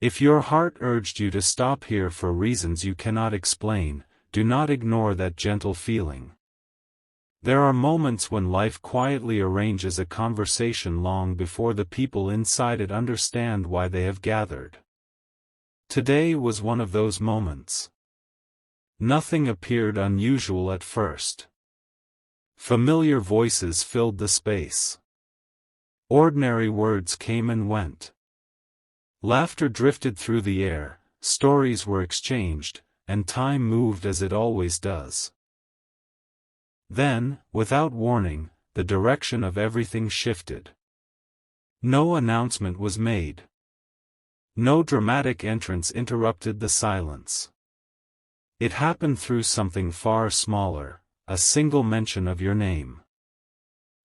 If your heart urged you to stop here for reasons you cannot explain, do not ignore that gentle feeling. There are moments when life quietly arranges a conversation long before the people inside it understand why they have gathered. Today was one of those moments. Nothing appeared unusual at first. Familiar voices filled the space. Ordinary words came and went. Laughter drifted through the air, stories were exchanged, and time moved as it always does. Then, without warning, the direction of everything shifted. No announcement was made. No dramatic entrance interrupted the silence. It happened through something far smaller, a single mention of your name.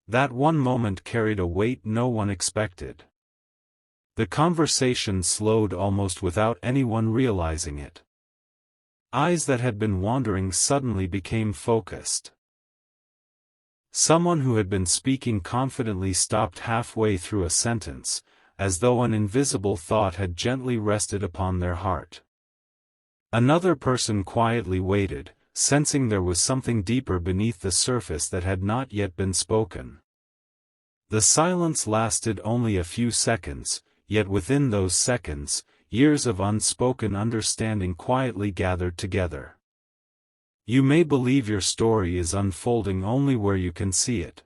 That one moment carried a weight no one expected. The conversation slowed almost without anyone realizing it. Eyes that had been wandering suddenly became focused. Someone who had been speaking confidently stopped halfway through a sentence, as though an invisible thought had gently rested upon their heart. Another person quietly waited, sensing there was something deeper beneath the surface that had not yet been spoken. The silence lasted only a few seconds, yet within those seconds, years of unspoken understanding quietly gathered together. You may believe your story is unfolding only where you can see it.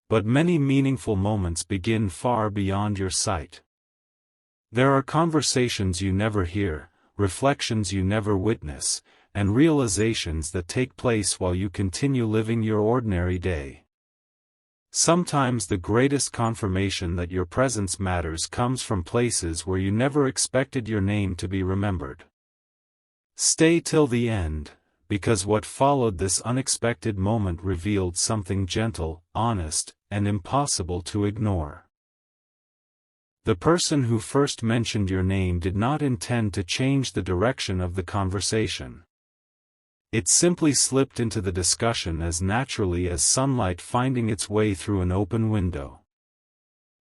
But many meaningful moments begin far beyond your sight. There are conversations you never hear, reflections you never witness, and realizations that take place while you continue living your ordinary day. Sometimes the greatest confirmation that your presence matters comes from places where you never expected your name to be remembered. Stay till the end, because what followed this unexpected moment revealed something gentle, honest, and impossible to ignore. The person who first mentioned your name did not intend to change the direction of the conversation. It simply slipped into the discussion as naturally as sunlight finding its way through an open window.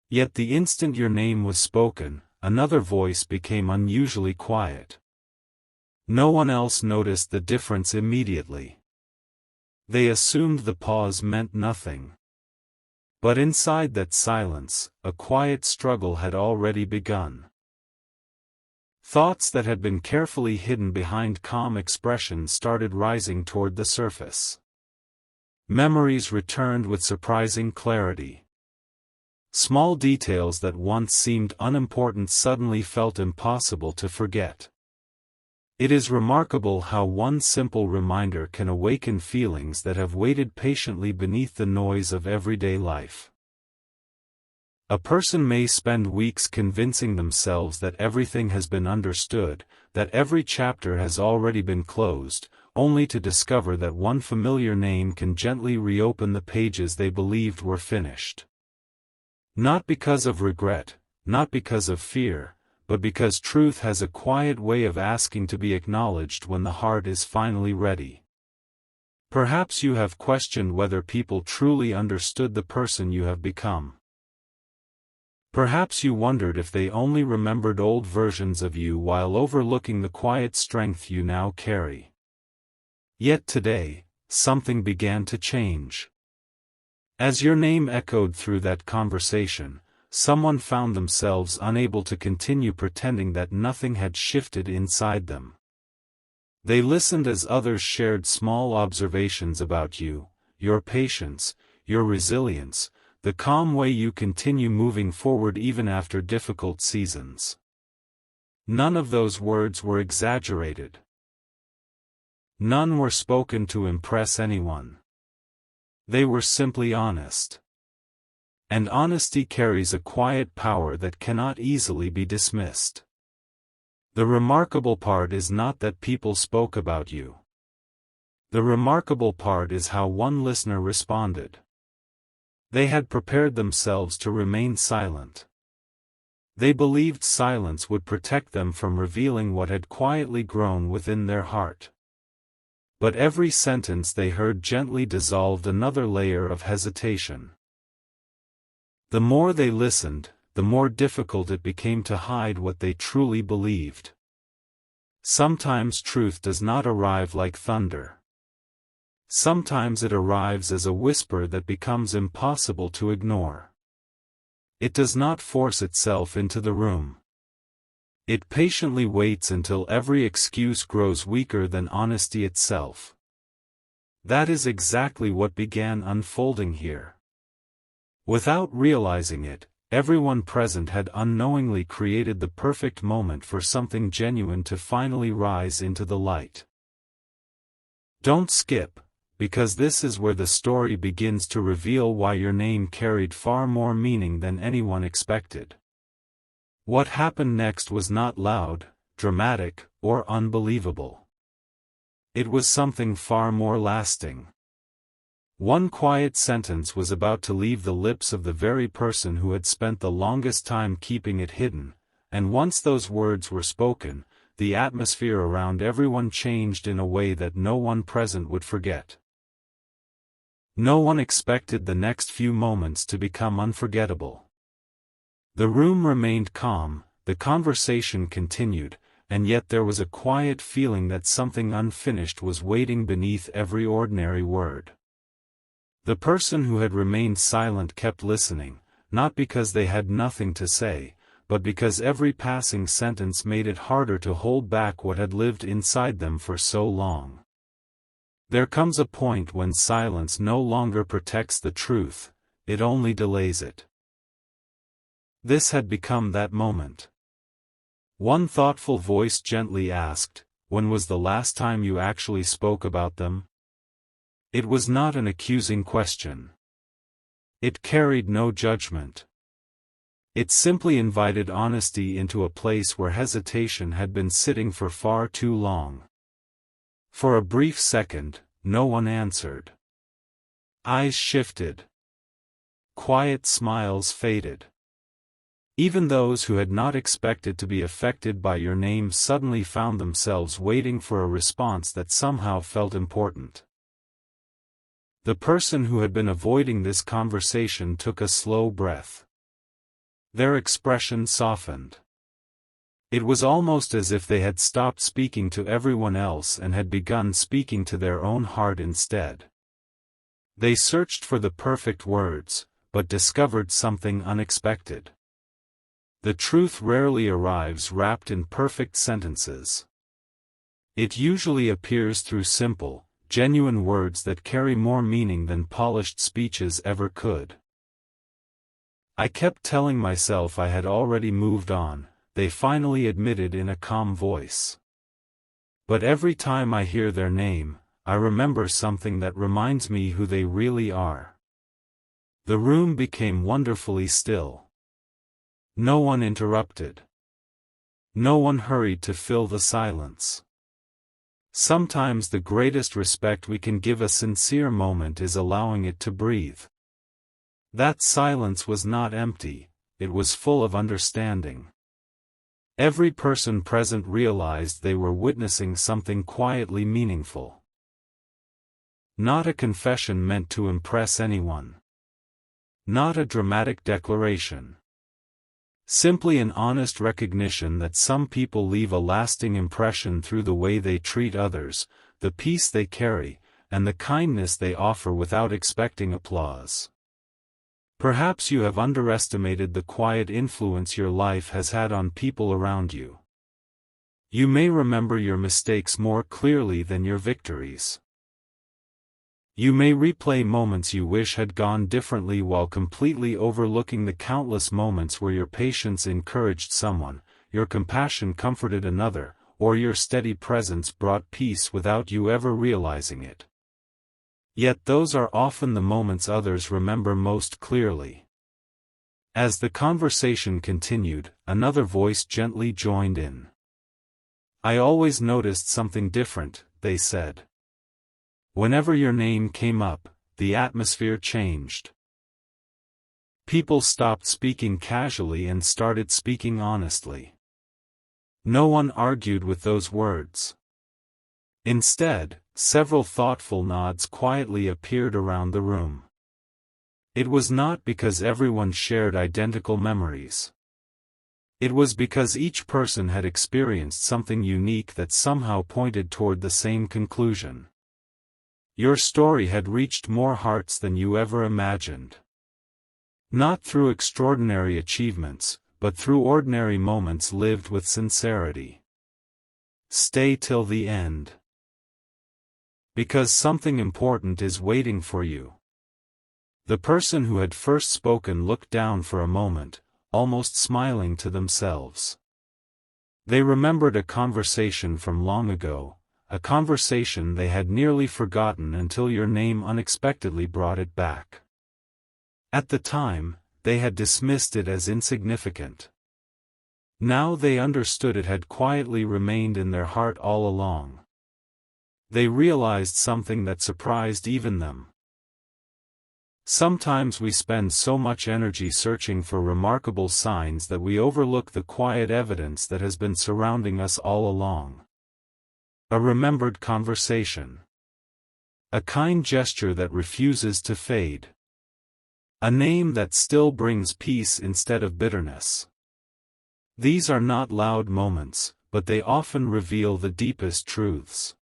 Yet the instant your name was spoken, another voice became unusually quiet. No one else noticed the difference immediately. They assumed the pause meant nothing. But inside that silence, a quiet struggle had already begun. Thoughts that had been carefully hidden behind calm expressions started rising toward the surface. Memories returned with surprising clarity. Small details that once seemed unimportant suddenly felt impossible to forget. It is remarkable how one simple reminder can awaken feelings that have waited patiently beneath the noise of everyday life. A person may spend weeks convincing themselves that everything has been understood, that every chapter has already been closed, only to discover that one familiar name can gently reopen the pages they believed were finished. Not because of regret, not because of fear, but because truth has a quiet way of asking to be acknowledged when the heart is finally ready. Perhaps you have questioned whether people truly understood the person you have become. Perhaps you wondered if they only remembered old versions of you while overlooking the quiet strength you now carry. Yet today, something began to change. As your name echoed through that conversation, someone found themselves unable to continue pretending that nothing had shifted inside them. They listened as others shared small observations about you, your patience, your resilience, the calm way you continue moving forward even after difficult seasons. None of those words were exaggerated. None were spoken to impress anyone. They were simply honest. And honesty carries a quiet power that cannot easily be dismissed. The remarkable part is not that people spoke about you. The remarkable part is how one listener responded. They had prepared themselves to remain silent. They believed silence would protect them from revealing what had quietly grown within their heart. But every sentence they heard gently dissolved another layer of hesitation. The more they listened, the more difficult it became to hide what they truly believed. Sometimes truth does not arrive like thunder. Sometimes it arrives as a whisper that becomes impossible to ignore. It does not force itself into the room. It patiently waits until every excuse grows weaker than honesty itself. That is exactly what began unfolding here. Without realizing it, everyone present had unknowingly created the perfect moment for something genuine to finally rise into the light. Don't skip, because this is where the story begins to reveal why your name carried far more meaning than anyone expected. What happened next was not loud, dramatic, or unbelievable. It was something far more lasting. One quiet sentence was about to leave the lips of the very person who had spent the longest time keeping it hidden, and once those words were spoken, the atmosphere around everyone changed in a way that no one present would forget. No one expected the next few moments to become unforgettable. The room remained calm, the conversation continued, and yet there was a quiet feeling that something unfinished was waiting beneath every ordinary word. The person who had remained silent kept listening, not because they had nothing to say, but because every passing sentence made it harder to hold back what had lived inside them for so long. There comes a point when silence no longer protects the truth, it only delays it. This had become that moment. One thoughtful voice gently asked, "When was the last time you actually spoke about them?" It was not an accusing question. It carried no judgment. It simply invited honesty into a place where hesitation had been sitting for far too long. For a brief second, no one answered. Eyes shifted. Quiet smiles faded. Even those who had not expected to be affected by your name suddenly found themselves waiting for a response that somehow felt important. The person who had been avoiding this conversation took a slow breath. Their expression softened. It was almost as if they had stopped speaking to everyone else and had begun speaking to their own heart instead. They searched for the perfect words, but discovered something unexpected. The truth rarely arrives wrapped in perfect sentences. It usually appears through simple, genuine words that carry more meaning than polished speeches ever could. I kept telling myself I had already moved on, they finally admitted in a calm voice. But every time I hear their name, I remember something that reminds me who they really are. The room became wonderfully still. No one interrupted. No one hurried to fill the silence. Sometimes the greatest respect we can give a sincere moment is allowing it to breathe. That silence was not empty, it was full of understanding. Every person present realized they were witnessing something quietly meaningful. Not a confession meant to impress anyone. Not a dramatic declaration. Simply an honest recognition that some people leave a lasting impression through the way they treat others, the peace they carry, and the kindness they offer without expecting applause. Perhaps you have underestimated the quiet influence your life has had on people around you. You may remember your mistakes more clearly than your victories. You may replay moments you wish had gone differently while completely overlooking the countless moments where your patience encouraged someone, your compassion comforted another, or your steady presence brought peace without you ever realizing it. Yet those are often the moments others remember most clearly. As the conversation continued, another voice gently joined in. I always noticed something different, they said. Whenever your name came up, the atmosphere changed. People stopped speaking casually and started speaking honestly. No one argued with those words. Instead, several thoughtful nods quietly appeared around the room. It was not because everyone shared identical memories. It was because each person had experienced something unique that somehow pointed toward the same conclusion. Your story had reached more hearts than you ever imagined. Not through extraordinary achievements, but through ordinary moments lived with sincerity. Stay till the end. Because something important is waiting for you. The person who had first spoken looked down for a moment, almost smiling to themselves. They remembered a conversation from long ago, a conversation they had nearly forgotten until your name unexpectedly brought it back. At the time, they had dismissed it as insignificant. Now they understood it had quietly remained in their heart all along. They realized something that surprised even them. Sometimes we spend so much energy searching for remarkable signs that we overlook the quiet evidence that has been surrounding us all along. A remembered conversation. A kind gesture that refuses to fade. A name that still brings peace instead of bitterness. These are not loud moments, but they often reveal the deepest truths.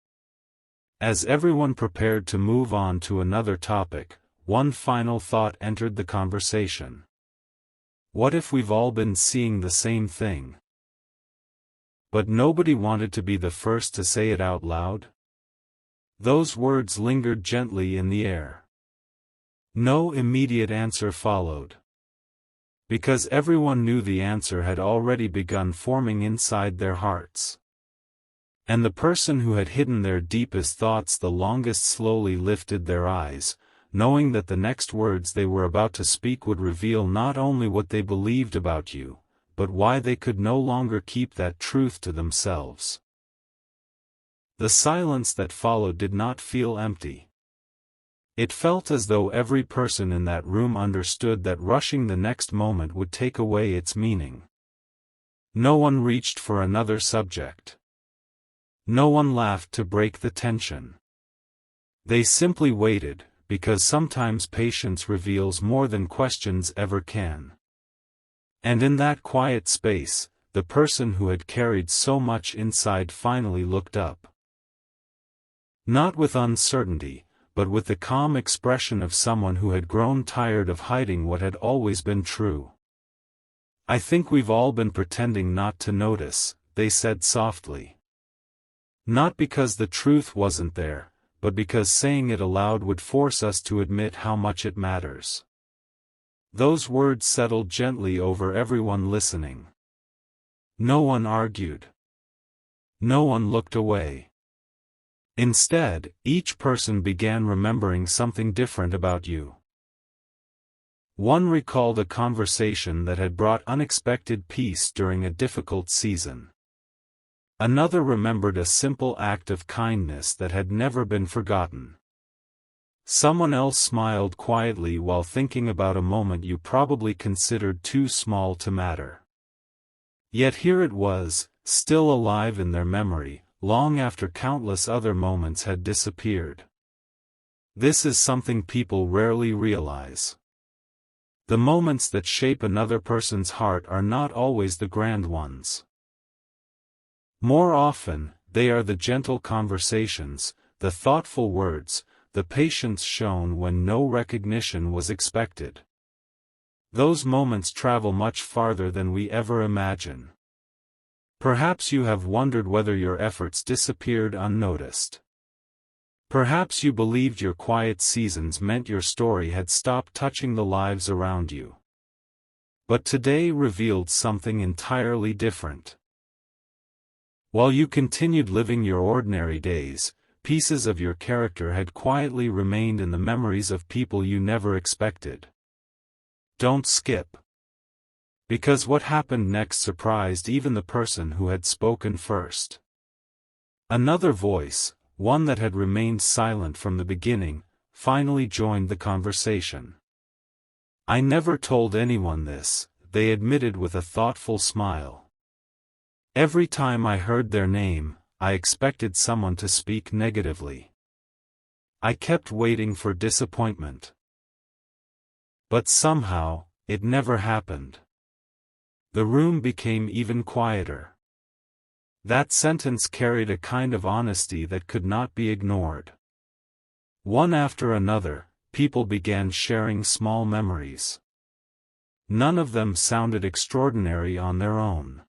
As everyone prepared to move on to another topic, one final thought entered the conversation. What if we've all been seeing the same thing? But nobody wanted to be the first to say it out loud? Those words lingered gently in the air. No immediate answer followed. Because everyone knew the answer had already begun forming inside their hearts. And the person who had hidden their deepest thoughts the longest slowly lifted their eyes, knowing that the next words they were about to speak would reveal not only what they believed about you, but why they could no longer keep that truth to themselves. The silence that followed did not feel empty. It felt as though every person in that room understood that rushing the next moment would take away its meaning. No one reached for another subject. No one laughed to break the tension. They simply waited, because sometimes patience reveals more than questions ever can. And in that quiet space, the person who had carried so much inside finally looked up. Not with uncertainty, but with the calm expression of someone who had grown tired of hiding what had always been true. I think we've all been pretending not to notice, they said softly. Not because the truth wasn't there, but because saying it aloud would force us to admit how much it matters. Those words settled gently over everyone listening. No one argued. No one looked away. Instead, each person began remembering something different about you. One recalled a conversation that had brought unexpected peace during a difficult season. Another remembered a simple act of kindness that had never been forgotten. Someone else smiled quietly while thinking about a moment you probably considered too small to matter. Yet here it was, still alive in their memory, long after countless other moments had disappeared. This is something people rarely realize. The moments that shape another person's heart are not always the grand ones. More often, they are the gentle conversations, the thoughtful words, the patience shown when no recognition was expected. Those moments travel much farther than we ever imagine. Perhaps you have wondered whether your efforts disappeared unnoticed. Perhaps you believed your quiet seasons meant your story had stopped touching the lives around you. But today revealed something entirely different. While you continued living your ordinary days, pieces of your character had quietly remained in the memories of people you never expected. Don't skip. Because what happened next surprised even the person who had spoken first. Another voice, one that had remained silent from the beginning, finally joined the conversation. I never told anyone this, they admitted with a thoughtful smile. Every time I heard their name, I expected someone to speak negatively. I kept waiting for disappointment. But somehow, it never happened. The room became even quieter. That sentence carried a kind of honesty that could not be ignored. One after another, people began sharing small memories. None of them sounded extraordinary on their own.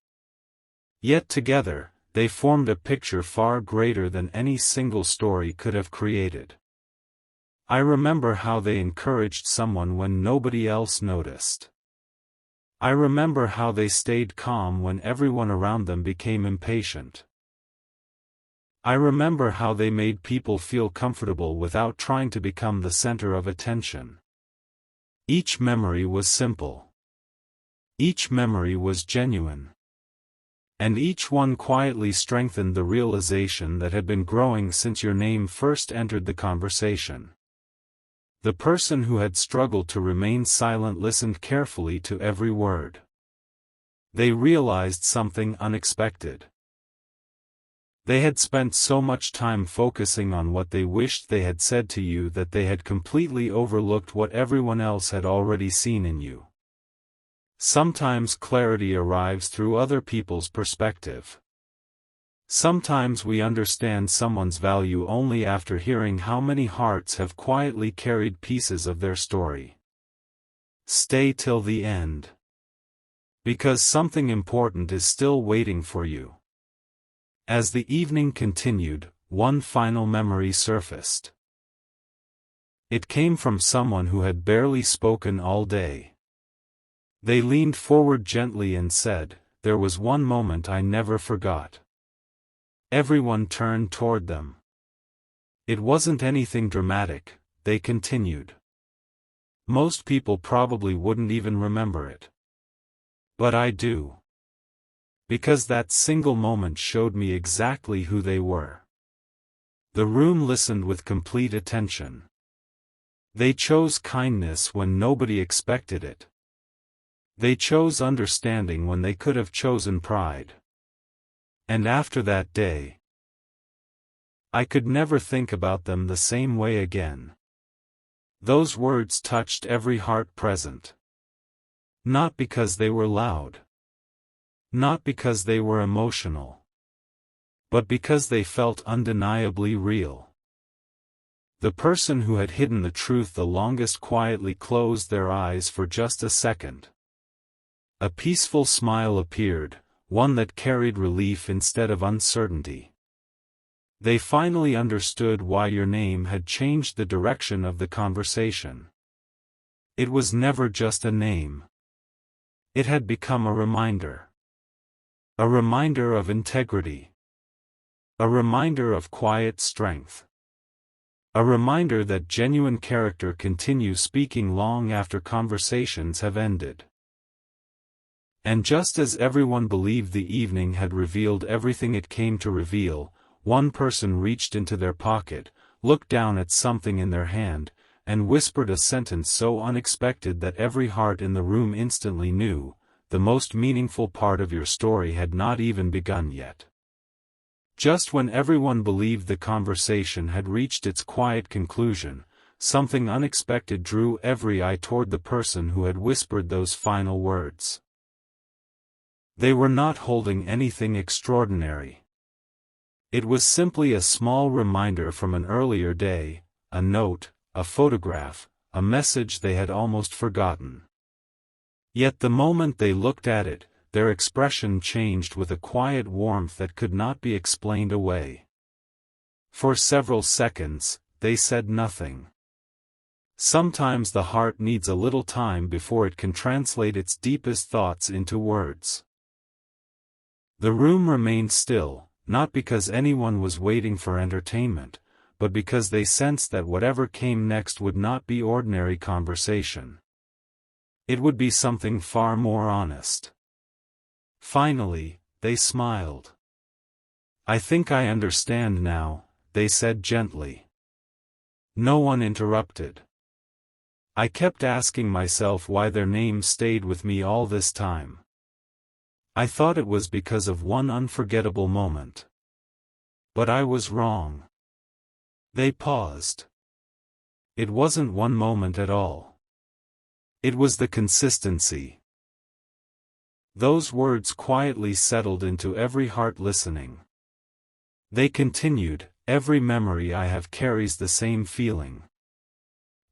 Yet together, they formed a picture far greater than any single story could have created. I remember how they encouraged someone when nobody else noticed. I remember how they stayed calm when everyone around them became impatient. I remember how they made people feel comfortable without trying to become the center of attention. Each memory was simple. Each memory was genuine. And each one quietly strengthened the realization that had been growing since your name first entered the conversation. The person who had struggled to remain silent listened carefully to every word. They realized something unexpected. They had spent so much time focusing on what they wished they had said to you that they had completely overlooked what everyone else had already seen in you. Sometimes clarity arrives through other people's perspective. Sometimes we understand someone's value only after hearing how many hearts have quietly carried pieces of their story. Stay till the end. Because something important is still waiting for you. As the evening continued, one final memory surfaced. It came from someone who had barely spoken all day. They leaned forward gently and said, "There was one moment I never forgot." Everyone turned toward them. It wasn't anything dramatic, they continued. Most people probably wouldn't even remember it. But I do. Because that single moment showed me exactly who they were. The room listened with complete attention. They chose kindness when nobody expected it. They chose understanding when they could have chosen pride. And after that day, I could never think about them the same way again. Those words touched every heart present. Not because they were loud. Not because they were emotional. But because they felt undeniably real. The person who had hidden the truth the longest quietly closed their eyes for just a second. A peaceful smile appeared, one that carried relief instead of uncertainty. They finally understood why your name had changed the direction of the conversation. It was never just a name. It had become a reminder. A reminder of integrity. A reminder of quiet strength. A reminder that genuine character continues speaking long after conversations have ended. And just as everyone believed the evening had revealed everything it came to reveal, one person reached into their pocket, looked down at something in their hand, and whispered a sentence so unexpected that every heart in the room instantly knew, the most meaningful part of your story had not even begun yet. Just when everyone believed the conversation had reached its quiet conclusion, something unexpected drew every eye toward the person who had whispered those final words. They were not holding anything extraordinary. It was simply a small reminder from an earlier day, a note, a photograph, a message they had almost forgotten. Yet the moment they looked at it, their expression changed with a quiet warmth that could not be explained away. For several seconds, they said nothing. Sometimes the heart needs a little time before it can translate its deepest thoughts into words. The room remained still, not because anyone was waiting for entertainment, but because they sensed that whatever came next would not be ordinary conversation. It would be something far more honest. Finally, they smiled. "I think I understand now," they said gently. No one interrupted. I kept asking myself why their names stayed with me all this time. I thought it was because of one unforgettable moment. But I was wrong. They paused. It wasn't one moment at all. It was the consistency. Those words quietly settled into every heart listening. They continued, "Every memory I have carries the same feeling.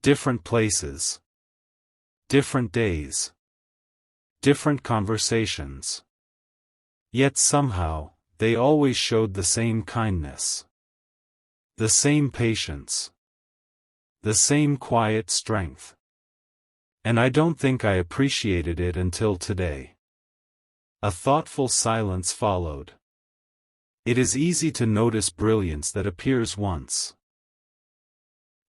Different places. Different days. Different conversations. Yet somehow, they always showed the same kindness. The same patience. The same quiet strength. And I don't think I appreciated it until today." A thoughtful silence followed. It is easy to notice brilliance that appears once.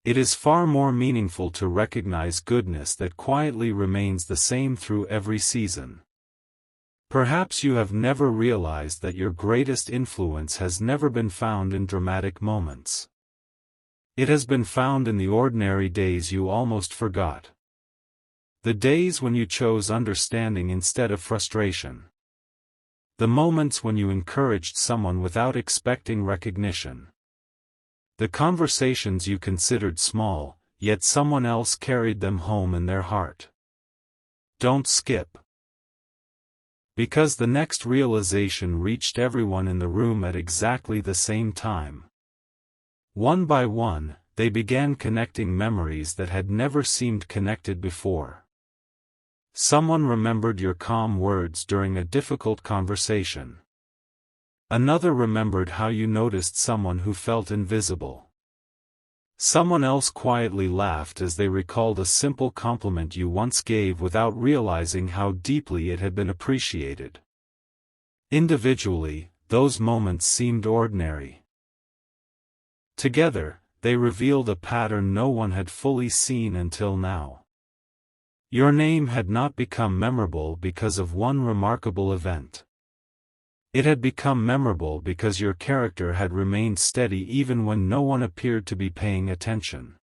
It is far more meaningful to recognize goodness that quietly remains the same through every season. Perhaps you have never realized that your greatest influence has never been found in dramatic moments. It has been found in the ordinary days you almost forgot. The days when you chose understanding instead of frustration. The moments when you encouraged someone without expecting recognition. The conversations you considered small, yet someone else carried them home in their heart. Don't skip. Because the next realization reached everyone in the room at exactly the same time. One by one, they began connecting memories that had never seemed connected before. Someone remembered your calm words during a difficult conversation. Another remembered how you noticed someone who felt invisible. Someone else quietly laughed as they recalled a simple compliment you once gave without realizing how deeply it had been appreciated. Individually, those moments seemed ordinary. Together, they revealed a pattern no one had fully seen until now. Your name had not become memorable because of one remarkable event. It had become memorable because your character had remained steady even when no one appeared to be paying attention.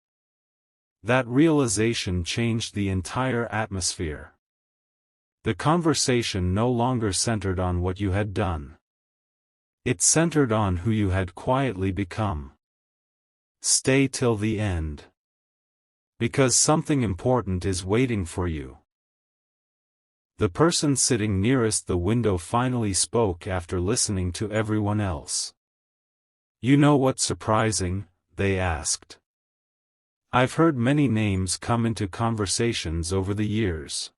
That realization changed the entire atmosphere. The conversation no longer centered on what you had done. It centered on who you had quietly become. Stay till the end. Because something important is waiting for you. The person sitting nearest the window finally spoke after listening to everyone else. "You know what's surprising?" they asked. "I've heard many names come into conversations over the years.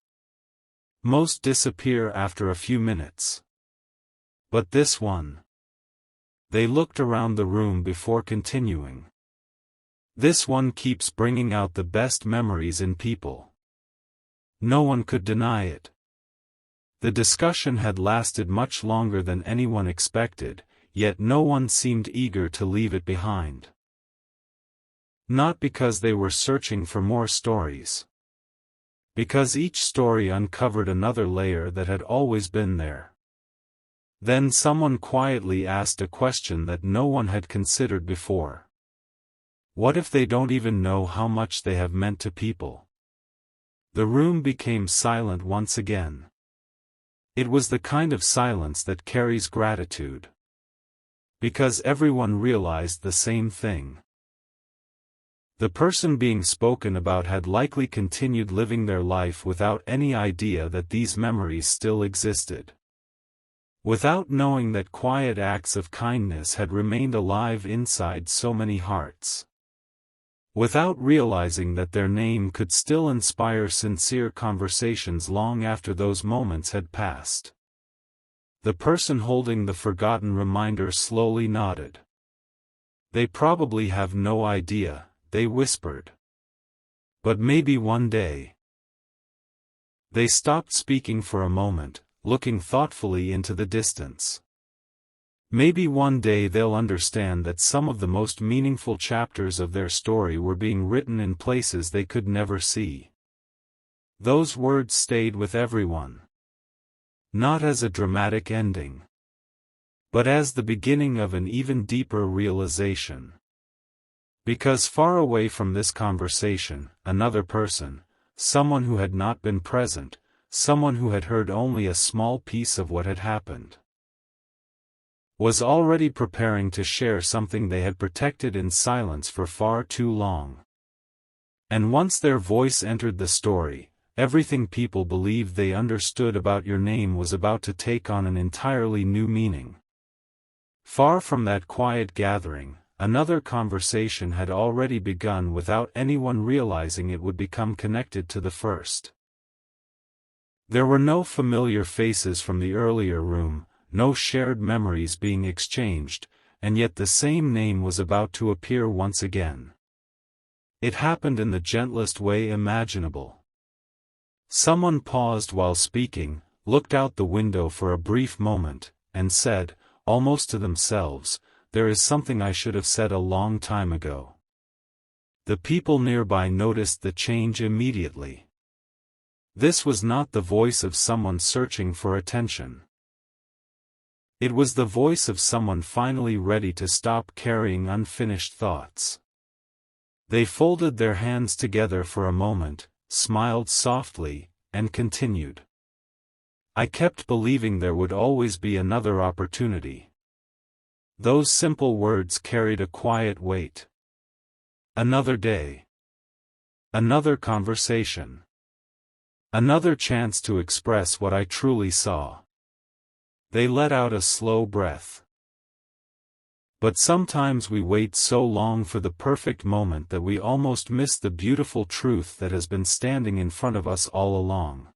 Most disappear after a few minutes. But this one..." They looked around the room before continuing. "This one keeps bringing out the best memories in people." No one could deny it. The discussion had lasted much longer than anyone expected, yet no one seemed eager to leave it behind. Not because they were searching for more stories. Because each story uncovered another layer that had always been there. Then someone quietly asked a question that no one had considered before. What if they don't even know how much they have meant to people? The room became silent once again. It was the kind of silence that carries gratitude. Because everyone realized the same thing. The person being spoken about had likely continued living their life without any idea that these memories still existed. Without knowing that quiet acts of kindness had remained alive inside so many hearts. Without realizing that their name could still inspire sincere conversations long after those moments had passed. The person holding the forgotten reminder slowly nodded. "They probably have no idea," they whispered. "But maybe one day." They stopped speaking for a moment, looking thoughtfully into the distance. Maybe one day they'll understand that some of the most meaningful chapters of their story were being written in places they could never see. Those words stayed with everyone. Not as a dramatic ending, but as the beginning of an even deeper realization. Because far away from this conversation, another person, someone who had not been present, someone who had heard only a small piece of what had happened, was already preparing to share something they had protected in silence for far too long. And once their voice entered the story, everything people believed they understood about your name was about to take on an entirely new meaning. Far from that quiet gathering, another conversation had already begun without anyone realizing it would become connected to the first. There were no familiar faces from the earlier room, no shared memories being exchanged, and yet the same name was about to appear once again. It happened in the gentlest way imaginable. Someone paused while speaking, looked out the window for a brief moment, and said, almost to themselves, "There is something I should have said a long time ago." The people nearby noticed the change immediately. This was not the voice of someone searching for attention. It was the voice of someone finally ready to stop carrying unfinished thoughts. They folded their hands together for a moment, smiled softly, and continued. "I kept believing there would always be another opportunity." Those simple words carried a quiet weight. Another day. Another conversation. Another chance to express what I truly saw. They let out a slow breath. But sometimes we wait so long for the perfect moment that we almost miss the beautiful truth that has been standing in front of us all along.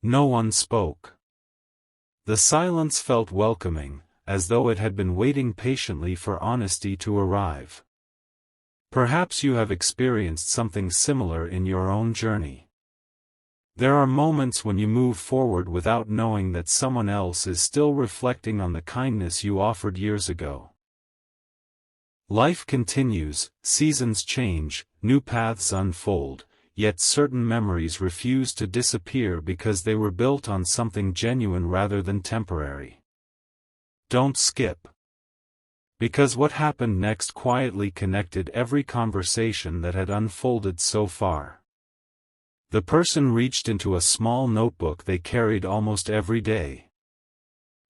No one spoke. The silence felt welcoming, as though it had been waiting patiently for honesty to arrive. Perhaps you have experienced something similar in your own journey. There are moments when you move forward without knowing that someone else is still reflecting on the kindness you offered years ago. Life continues, seasons change, new paths unfold, yet certain memories refuse to disappear because they were built on something genuine rather than temporary. Don't skip. Because what happened next quietly connected every conversation that had unfolded so far. The person reached into a small notebook they carried almost every day.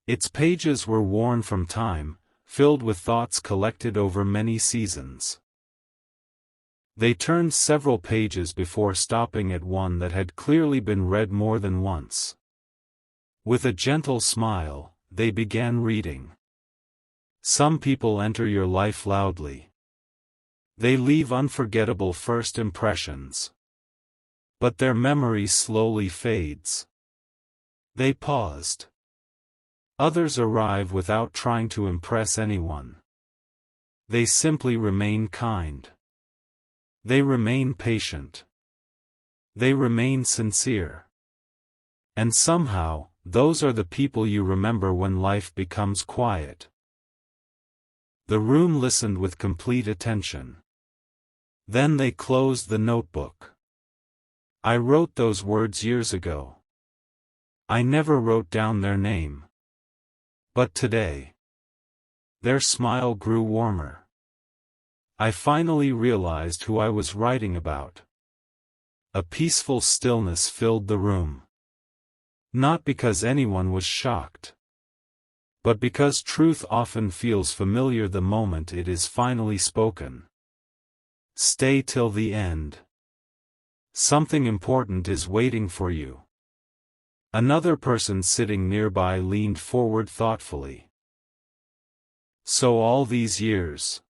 Its pages were worn from time, filled with thoughts collected over many seasons. They turned several pages before stopping at one that had clearly been read more than once. With a gentle smile, they began reading. Some people enter your life loudly. They leave unforgettable first impressions. But their memory slowly fades. They paused. Others arrive without trying to impress anyone. They simply remain kind. They remain patient. They remain sincere. And somehow, those are the people you remember when life becomes quiet. The room listened with complete attention. Then they closed the notebook. "I wrote those words years ago. I never wrote down their name. But today." Their smile grew warmer. "I finally realized who I was writing about." A peaceful stillness filled the room. Not because anyone was shocked. But because truth often feels familiar the moment it is finally spoken. Stay till the end. Something important is waiting for you. Another person sitting nearby leaned forward thoughtfully. "So all these years,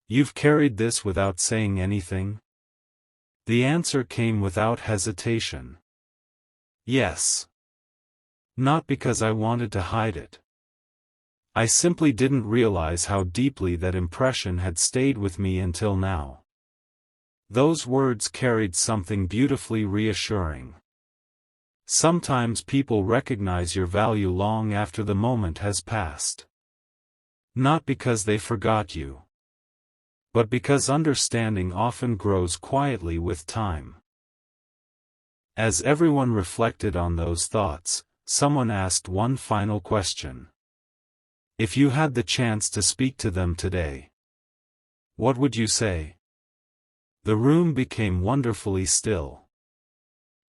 you've carried this without saying anything?" The answer came without hesitation. "Yes. Not because I wanted to hide it. I simply didn't realize how deeply that impression had stayed with me until now." Those words carried something beautifully reassuring. Sometimes people recognize your value long after the moment has passed. Not because they forgot you, but because understanding often grows quietly with time. As everyone reflected on those thoughts, someone asked one final question. "If you had the chance to speak to them today, what would you say?" The room became wonderfully still.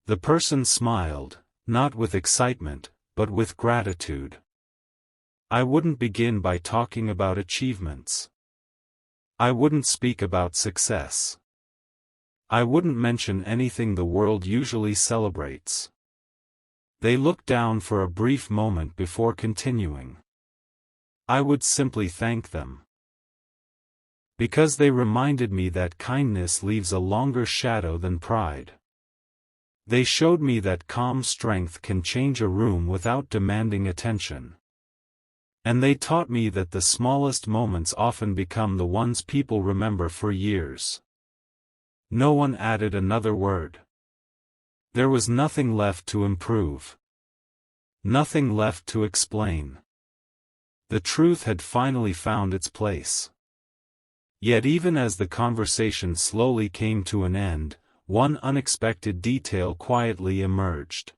The person smiled, not with excitement, but with gratitude. "I wouldn't begin by talking about achievements. I wouldn't speak about success. I wouldn't mention anything the world usually celebrates. They looked down for a brief moment before continuing. I would simply thank them. Because they reminded me that kindness leaves a longer shadow than pride. They showed me that calm strength can change a room without demanding attention. And they taught me that the smallest moments often become the ones people remember for years. No one added another word. There was nothing left to improve. Nothing left to explain. The truth had finally found its place. Yet even as the conversation slowly came to an end, one unexpected detail quietly emerged.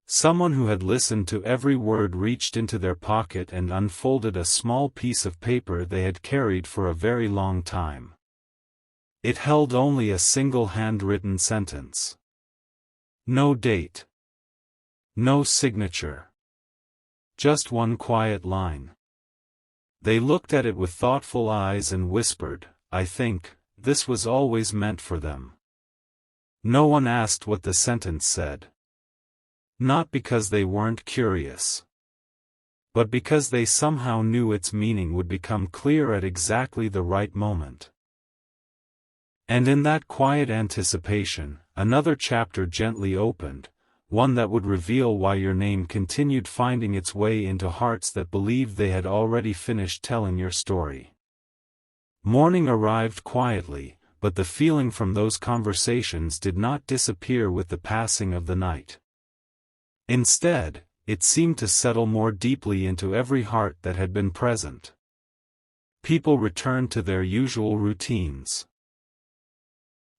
Someone who had listened to every word reached into their pocket and unfolded a small piece of paper they had carried for a very long time. It held only a single handwritten sentence. No date. No signature. Just one quiet line. They looked at it with thoughtful eyes and whispered, "I think, this was always meant for them." No one asked what the sentence said. Not because they weren't curious, but because they somehow knew its meaning would become clear at exactly the right moment. And in that quiet anticipation, another chapter gently opened, one that would reveal why your name continued finding its way into hearts that believed they had already finished telling your story. Morning arrived quietly, but the feeling from those conversations did not disappear with the passing of the night. Instead, it seemed to settle more deeply into every heart that had been present. People returned to their usual routines.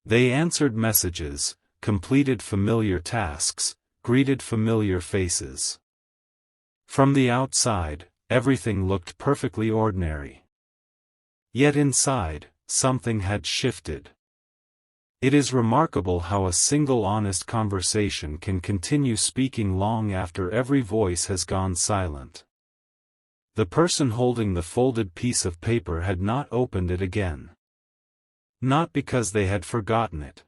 They answered messages, completed familiar tasks, greeted familiar faces. From the outside, everything looked perfectly ordinary. Yet inside, something had shifted. It is remarkable how a single honest conversation can continue speaking long after every voice has gone silent. The person holding the folded piece of paper had not opened it again. Not because they had forgotten it.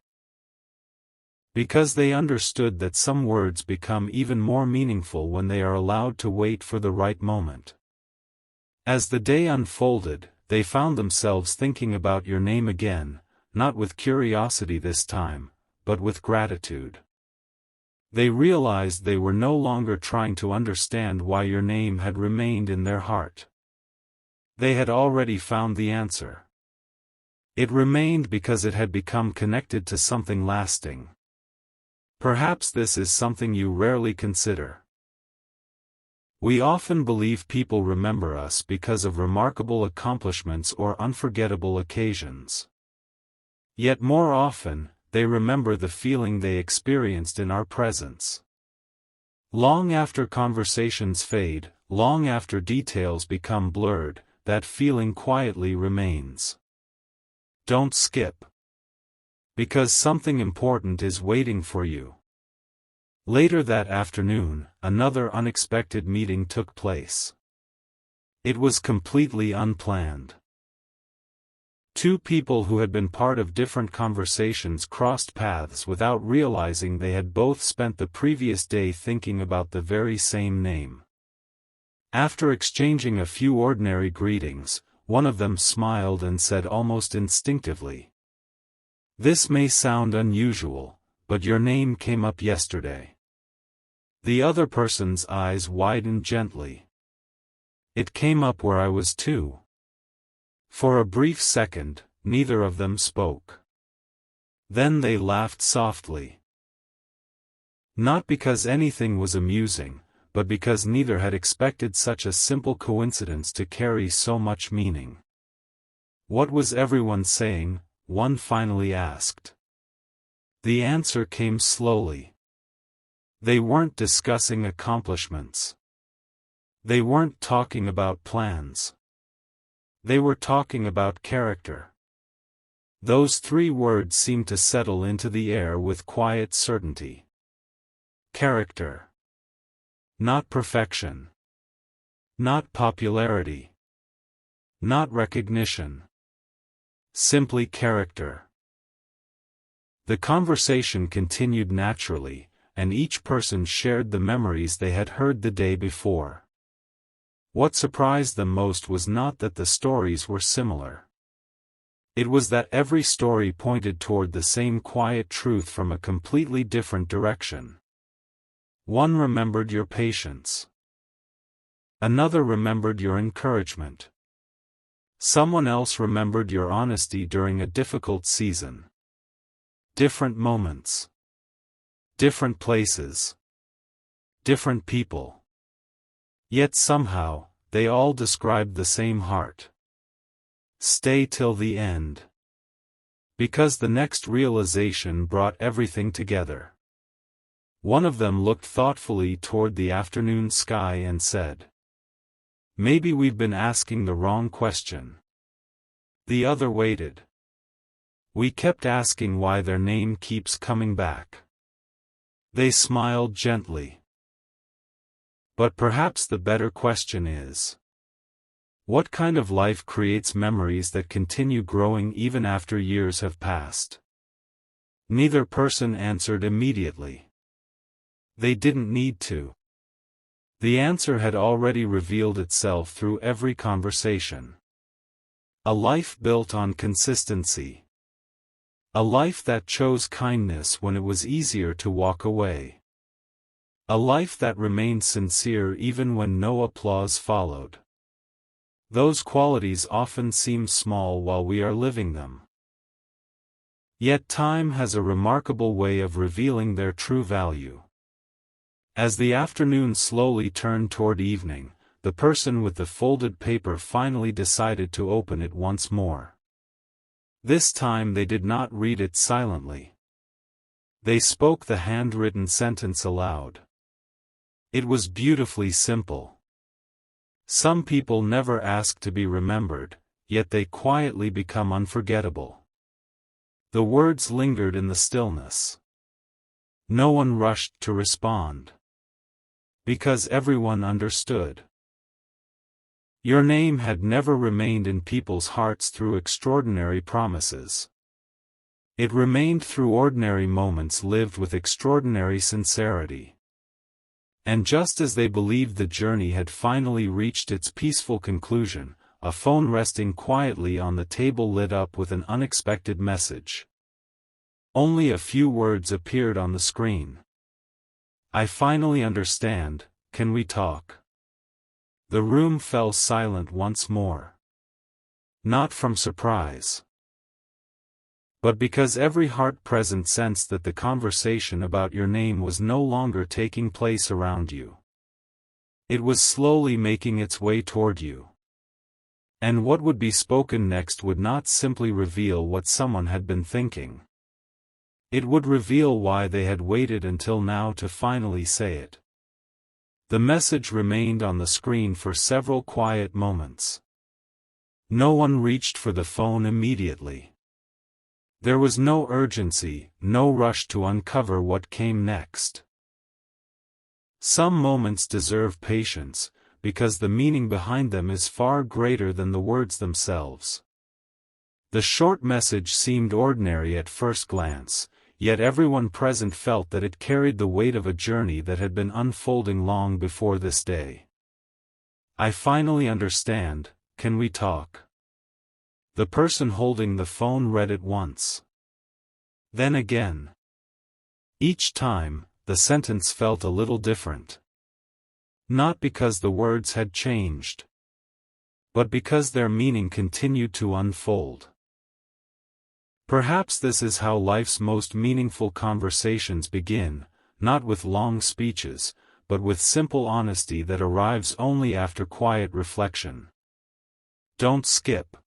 Because they understood that some words become even more meaningful when they are allowed to wait for the right moment. As the day unfolded, they found themselves thinking about your name again, not with curiosity this time, but with gratitude. They realized they were no longer trying to understand why your name had remained in their heart. They had already found the answer. It remained because it had become connected to something lasting. Perhaps this is something you rarely consider. We often believe people remember us because of remarkable accomplishments or unforgettable occasions. Yet more often, they remember the feeling they experienced in our presence. Long after conversations fade, long after details become blurred, that feeling quietly remains. Don't skip. Because something important is waiting for you. Later that afternoon, another unexpected meeting took place. It was completely unplanned. Two people who had been part of different conversations crossed paths without realizing they had both spent the previous day thinking about the very same name. After exchanging a few ordinary greetings, one of them smiled and said almost instinctively, "This may sound unusual, but your name came up yesterday." The other person's eyes widened gently. "It came up where I was too." For a brief second, neither of them spoke. Then they laughed softly. Not because anything was amusing, but because neither had expected such a simple coincidence to carry so much meaning. "What was everyone saying?" one finally asked. The answer came slowly. They weren't discussing accomplishments. They weren't talking about plans. They were talking about character. Those three words seemed to settle into the air with quiet certainty. Character. Not perfection. Not popularity. Not recognition. Simply character. The conversation continued naturally, and each person shared the memories they had heard the day before. What surprised them most was not that the stories were similar. It was that every story pointed toward the same quiet truth from a completely different direction. One remembered your patience. Another remembered your encouragement. Someone else remembered your honesty during a difficult season. Different moments. Different places. Different people. Yet somehow, they all described the same heart. Stay till the end. Because the next realization brought everything together. One of them looked thoughtfully toward the afternoon sky and said, "Maybe we've been asking the wrong question." The other waited. "We kept asking why their name keeps coming back." They smiled gently. But perhaps the better question is, what kind of life creates memories that continue growing even after years have passed? Neither person answered immediately. They didn't need to. The answer had already revealed itself through every conversation. A life built on consistency. A life that chose kindness when it was easier to walk away. A life that remained sincere even when no applause followed. Those qualities often seem small while we are living them. Yet time has a remarkable way of revealing their true value. As the afternoon slowly turned toward evening, the person with the folded paper finally decided to open it once more. This time they did not read it silently. They spoke the handwritten sentence aloud. It was beautifully simple. Some people never ask to be remembered, yet they quietly become unforgettable. The words lingered in the stillness. No one rushed to respond. Because everyone understood. Your name had never remained in people's hearts through extraordinary promises. It remained through ordinary moments lived with extraordinary sincerity. And just as they believed the journey had finally reached its peaceful conclusion, a phone resting quietly on the table lit up with an unexpected message. Only a few words appeared on the screen. "I finally understand, can we talk?" The room fell silent once more. Not from surprise, but because every heart present sensed that the conversation about your name was no longer taking place around you. It was slowly making its way toward you. And what would be spoken next would not simply reveal what someone had been thinking. It would reveal why they had waited until now to finally say it. The message remained on the screen for several quiet moments. No one reached for the phone immediately. There was no urgency, no rush to uncover what came next. Some moments deserve patience, because the meaning behind them is far greater than the words themselves. The short message seemed ordinary at first glance, yet everyone present felt that it carried the weight of a journey that had been unfolding long before this day. "I finally understand, can we talk?" The person holding the phone read it once. Then again. Each time, the sentence felt a little different. Not because the words had changed, but because their meaning continued to unfold. Perhaps this is how life's most meaningful conversations begin, not with long speeches, but with simple honesty that arrives only after quiet reflection. Don't skip.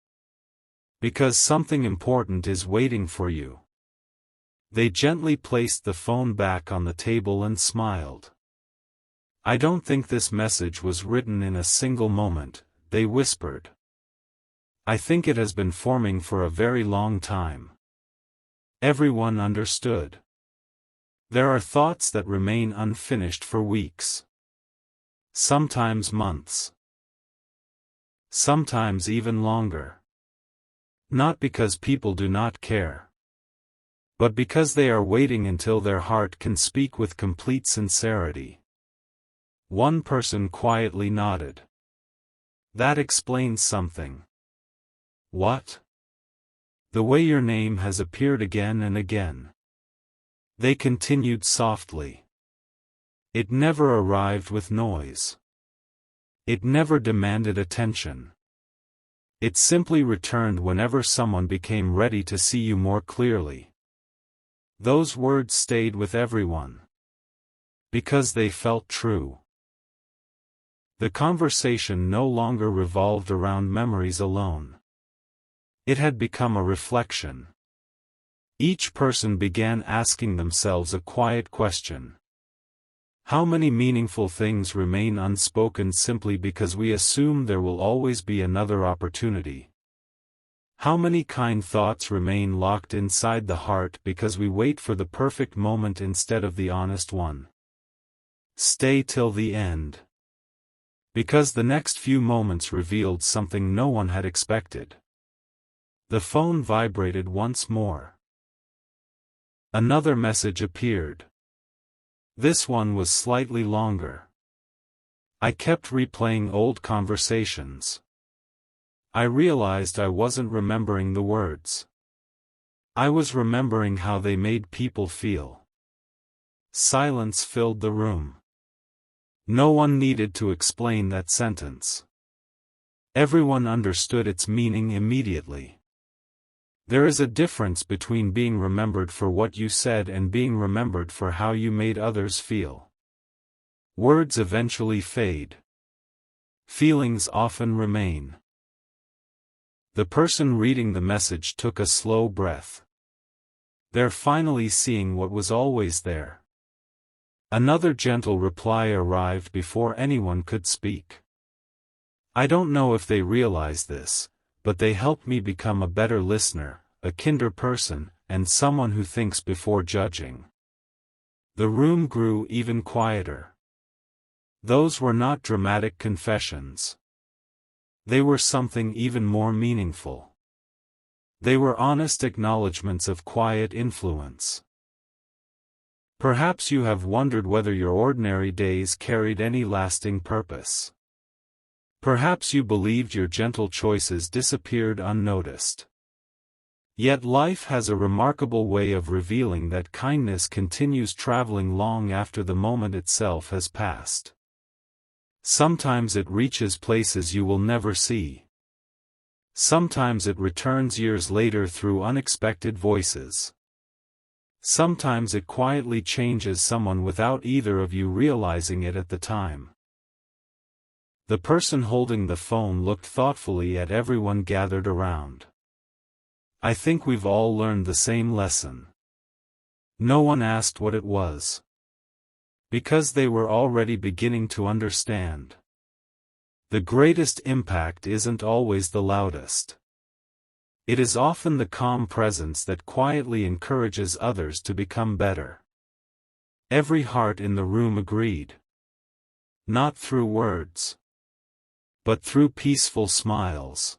Because something important is waiting for you. They gently placed the phone back on the table and smiled. "I don't think this message was written in a single moment," they whispered. "I think it has been forming for a very long time." Everyone understood. There are thoughts that remain unfinished for weeks. Sometimes months. Sometimes even longer. Not because people do not care, but because they are waiting until their heart can speak with complete sincerity. One person quietly nodded. That explains something. What? The way your name has appeared again and again. They continued softly. It never arrived with noise. It never demanded attention. It simply returned whenever someone became ready to see you more clearly. Those words stayed with everyone. Because they felt true. The conversation no longer revolved around memories alone. It had become a reflection. Each person began asking themselves a quiet question. How many meaningful things remain unspoken simply because we assume there will always be another opportunity? How many kind thoughts remain locked inside the heart because we wait for the perfect moment instead of the honest one? Stay till the end. Because the next few moments revealed something no one had expected. The phone vibrated once more. Another message appeared. This one was slightly longer. I kept replaying old conversations. I realized I wasn't remembering the words. I was remembering how they made people feel. Silence filled the room. No one needed to explain that sentence. Everyone understood its meaning immediately. There is a difference between being remembered for what you said and being remembered for how you made others feel. Words eventually fade. Feelings often remain. The person reading the message took a slow breath. They're finally seeing what was always there. Another gentle reply arrived before anyone could speak. I don't know if they realize this, but they helped me become a better listener, a kinder person, and someone who thinks before judging. The room grew even quieter. Those were not dramatic confessions. They were something even more meaningful. They were honest acknowledgments of quiet influence. Perhaps you have wondered whether your ordinary days carried any lasting purpose. Perhaps you believed your gentle choices disappeared unnoticed. Yet life has a remarkable way of revealing that kindness continues traveling long after the moment itself has passed. Sometimes it reaches places you will never see. Sometimes it returns years later through unexpected voices. Sometimes it quietly changes someone without either of you realizing it at the time. The person holding the phone looked thoughtfully at everyone gathered around. I think we've all learned the same lesson. No one asked what it was. Because they were already beginning to understand. The greatest impact isn't always the loudest. It is often the calm presence that quietly encourages others to become better. Every heart in the room agreed. Not through words, but through peaceful smiles.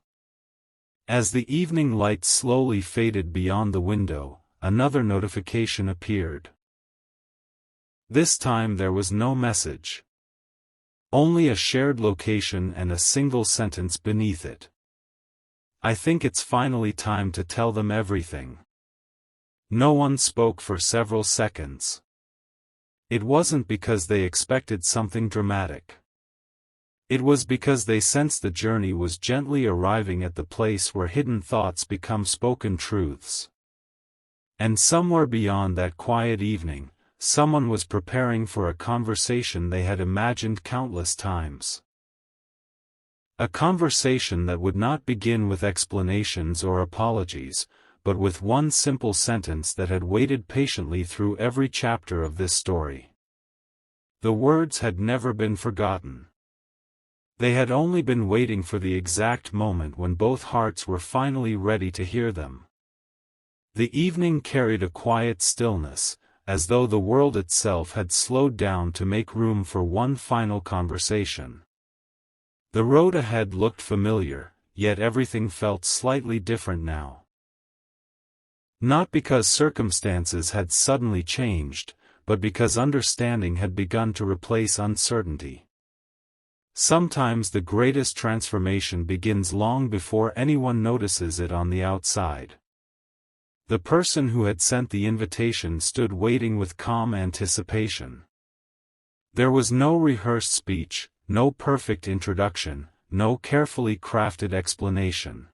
As the evening light slowly faded beyond the window, another notification appeared. This time there was no message. Only a shared location and a single sentence beneath it. I think it's finally time to tell them everything. No one spoke for several seconds. It wasn't because they expected something dramatic. It was because they sensed the journey was gently arriving at the place where hidden thoughts become spoken truths. And somewhere beyond that quiet evening, someone was preparing for a conversation they had imagined countless times. A conversation that would not begin with explanations or apologies, but with one simple sentence that had waited patiently through every chapter of this story. The words had never been forgotten. They had only been waiting for the exact moment when both hearts were finally ready to hear them. The evening carried a quiet stillness, as though the world itself had slowed down to make room for one final conversation. The road ahead looked familiar, yet everything felt slightly different now. Not because circumstances had suddenly changed, but because understanding had begun to replace uncertainty. Sometimes the greatest transformation begins long before anyone notices it on the outside. The person who had sent the invitation stood waiting with calm anticipation. There was no rehearsed speech, no perfect introduction, no carefully crafted explanation.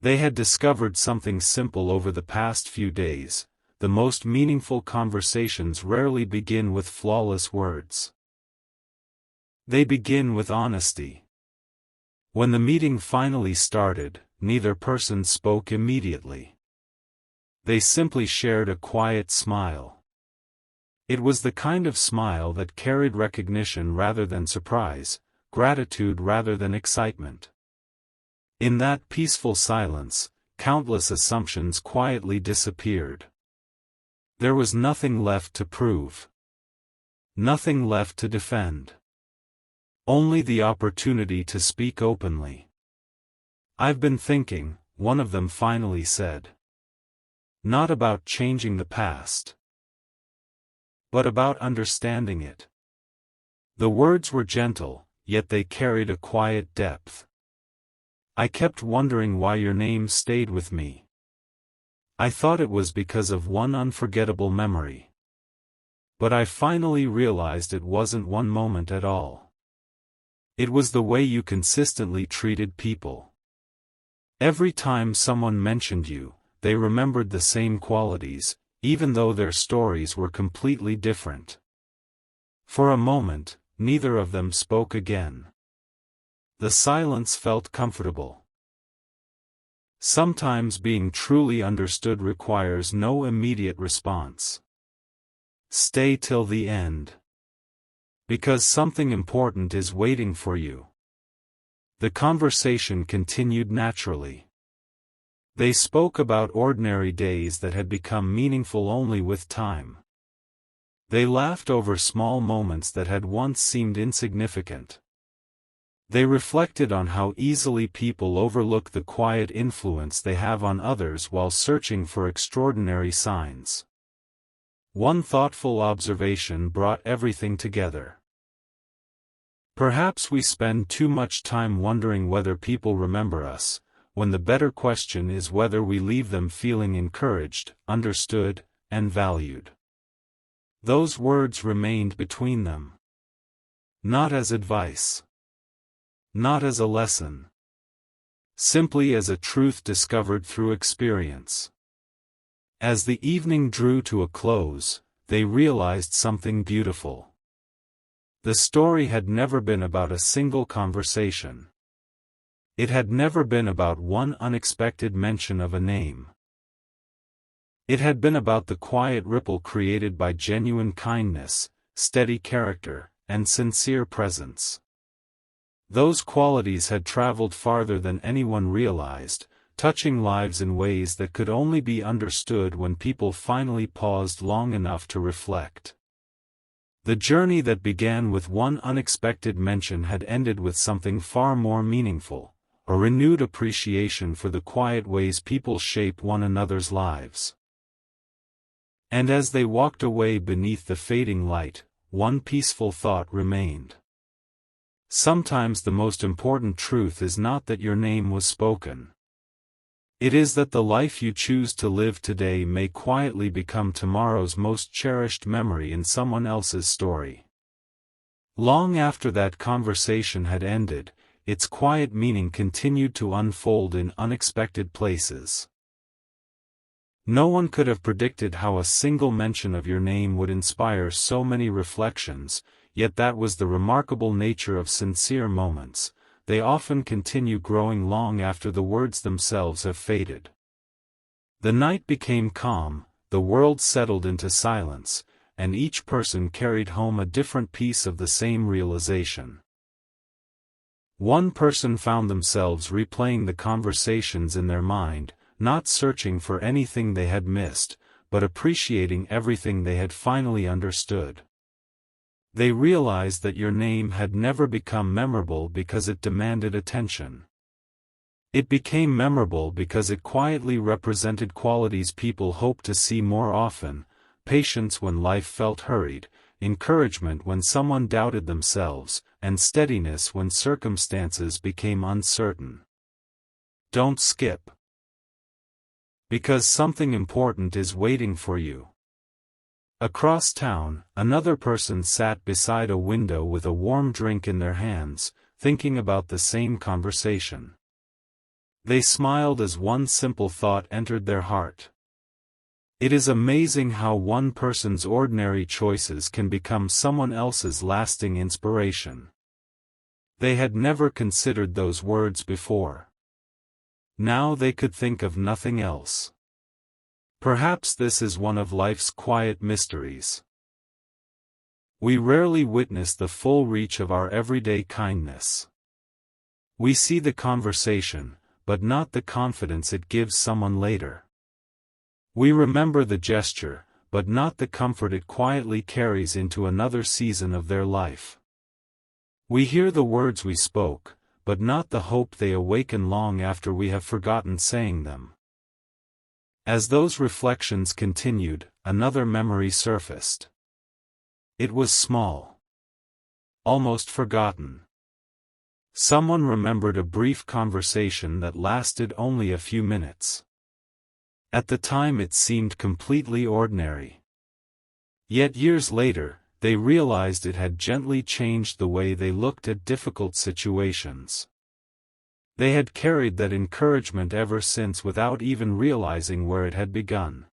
They had discovered something simple over the past few days: the most meaningful conversations rarely begin with flawless words. They begin with honesty. When the meeting finally started, neither person spoke immediately. They simply shared a quiet smile. It was the kind of smile that carried recognition rather than surprise, gratitude rather than excitement. In that peaceful silence, countless assumptions quietly disappeared. There was nothing left to prove. Nothing left to defend. Only the opportunity to speak openly. "I've been thinking," one of them finally said. "Not about changing the past, but about understanding it." The words were gentle, yet they carried a quiet depth. "I kept wondering why your name stayed with me. I thought it was because of one unforgettable memory. But I finally realized it wasn't one moment at all. It was the way you consistently treated people. Every time someone mentioned you, they remembered the same qualities, even though their stories were completely different." For a moment, neither of them spoke again. The silence felt comfortable. Sometimes being truly understood requires no immediate response. Stay till the end. Because something important is waiting for you. The conversation continued naturally. They spoke about ordinary days that had become meaningful only with time. They laughed over small moments that had once seemed insignificant. They reflected on how easily people overlook the quiet influence they have on others while searching for extraordinary signs. One thoughtful observation brought everything together. "Perhaps we spend too much time wondering whether people remember us, when the better question is whether we leave them feeling encouraged, understood, and valued." Those words remained between them. Not as advice. Not as a lesson. Simply as a truth discovered through experience. As the evening drew to a close, they realized something beautiful. The story had never been about a single conversation. It had never been about one unexpected mention of a name. It had been about the quiet ripple created by genuine kindness, steady character, and sincere presence. Those qualities had traveled farther than anyone realized, touching lives in ways that could only be understood when people finally paused long enough to reflect. The journey that began with one unexpected mention had ended with something far more meaningful: a renewed appreciation for the quiet ways people shape one another's lives. And as they walked away beneath the fading light, one peaceful thought remained. Sometimes the most important truth is not that your name was spoken. It is that the life you choose to live today may quietly become tomorrow's most cherished memory in someone else's story. Long after that conversation had ended, its quiet meaning continued to unfold in unexpected places. No one could have predicted how a single mention of your name would inspire so many reflections, yet that was the remarkable nature of sincere moments. They often continue growing long after the words themselves have faded. The night became calm, the world settled into silence, and each person carried home a different piece of the same realization. One person found themselves replaying the conversations in their mind, not searching for anything they had missed, but appreciating everything they had finally understood. They realized that your name had never become memorable because it demanded attention. It became memorable because it quietly represented qualities people hoped to see more often: patience when life felt hurried, encouragement when someone doubted themselves, and steadiness when circumstances became uncertain. Don't skip, because something important is waiting for you. Across town, another person sat beside a window with a warm drink in their hands, thinking about the same conversation. They smiled as one simple thought entered their heart. It is amazing how one person's ordinary choices can become someone else's lasting inspiration. They had never considered those words before. Now they could think of nothing else. Perhaps this is one of life's quiet mysteries. We rarely witness the full reach of our everyday kindness. We see the conversation, but not the confidence it gives someone later. We remember the gesture, but not the comfort it quietly carries into another season of their life. We hear the words we spoke, but not the hope they awaken long after we have forgotten saying them. As those reflections continued, another memory surfaced. It was small, almost forgotten. Someone remembered a brief conversation that lasted only a few minutes. At the time it seemed completely ordinary. Yet years later, they realized it had gently changed the way they looked at difficult situations. They had carried that encouragement ever since without even realizing where it had begun.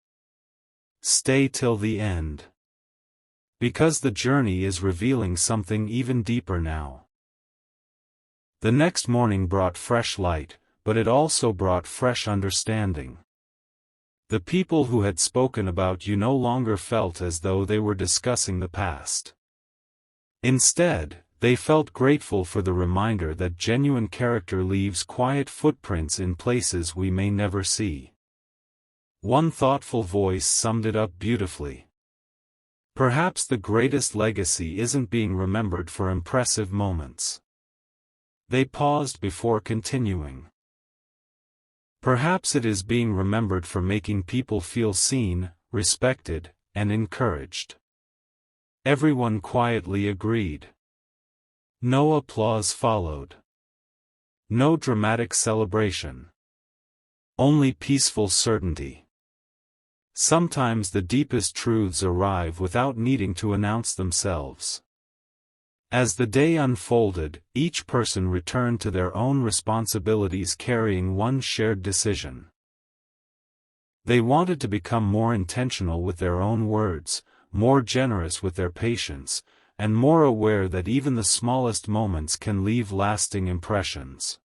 Stay till the end, because the journey is revealing something even deeper now. The next morning brought fresh light, but it also brought fresh understanding. The people who had spoken about you no longer felt as though they were discussing the past. Instead, they felt grateful for the reminder that genuine character leaves quiet footprints in places we may never see. One thoughtful voice summed it up beautifully. Perhaps the greatest legacy isn't being remembered for impressive moments. They paused before continuing. Perhaps it is being remembered for making people feel seen, respected, and encouraged. Everyone quietly agreed. No applause followed. No dramatic celebration. Only peaceful certainty. Sometimes the deepest truths arrive without needing to announce themselves. As the day unfolded, each person returned to their own responsibilities carrying one shared decision. They wanted to become more intentional with their own words, more generous with their patience, and more aware that even the smallest moments can leave lasting impressions.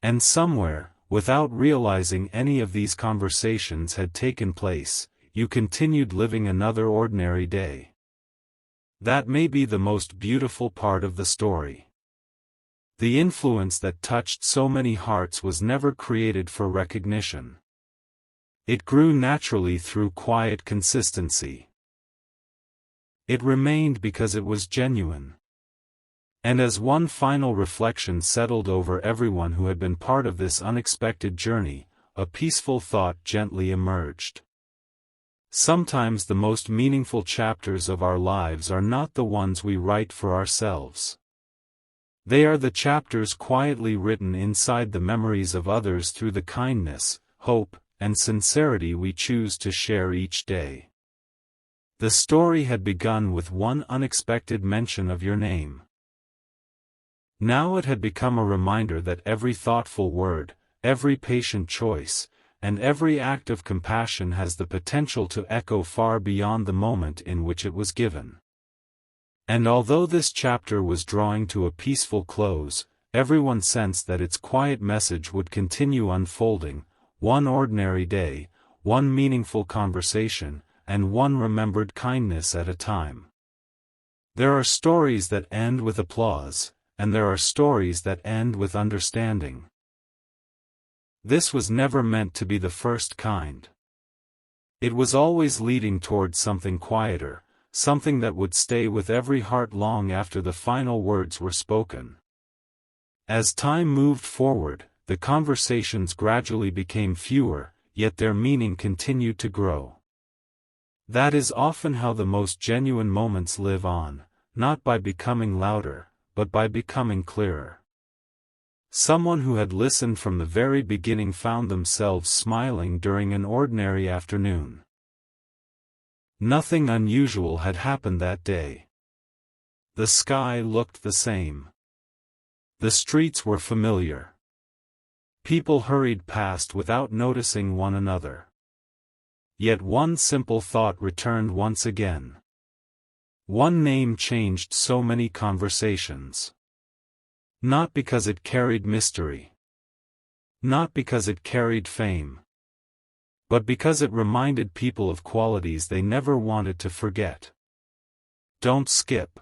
And somewhere, without realizing any of these conversations had taken place, you continued living another ordinary day. That may be the most beautiful part of the story. The influence that touched so many hearts was never created for recognition. It grew naturally through quiet consistency. It remained because it was genuine. And as one final reflection settled over everyone who had been part of this unexpected journey, a peaceful thought gently emerged. Sometimes the most meaningful chapters of our lives are not the ones we write for ourselves. They are the chapters quietly written inside the memories of others through the kindness, hope, and sincerity we choose to share each day. The story had begun with one unexpected mention of your name. Now it had become a reminder that every thoughtful word, every patient choice, and every act of compassion has the potential to echo far beyond the moment in which it was given. And although this chapter was drawing to a peaceful close, everyone sensed that its quiet message would continue unfolding, one ordinary day, one meaningful conversation, and one remembered kindness at a time. There are stories that end with applause, and there are stories that end with understanding. This was never meant to be the first kind. It was always leading towards something quieter, something that would stay with every heart long after the final words were spoken. As time moved forward, the conversations gradually became fewer, yet their meaning continued to grow. That is often how the most genuine moments live on, not by becoming louder, but by becoming clearer. Someone who had listened from the very beginning found themselves smiling during an ordinary afternoon. Nothing unusual had happened that day. The sky looked the same. The streets were familiar. People hurried past without noticing one another. Yet one simple thought returned once again. One name changed so many conversations. Not because it carried mystery. Not because it carried fame. But because it reminded people of qualities they never wanted to forget. Don't skip.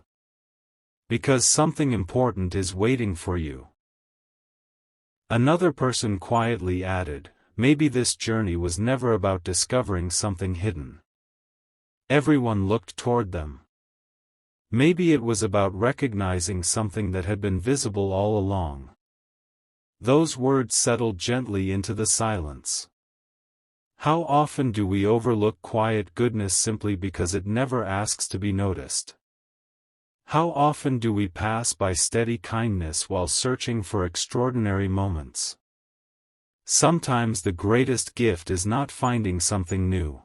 Because something important is waiting for you. Another person quietly added, maybe this journey was never about discovering something hidden. Everyone looked toward them. Maybe it was about recognizing something that had been visible all along. Those words settled gently into the silence. How often do we overlook quiet goodness simply because it never asks to be noticed? How often do we pass by steady kindness while searching for extraordinary moments? Sometimes the greatest gift is not finding something new.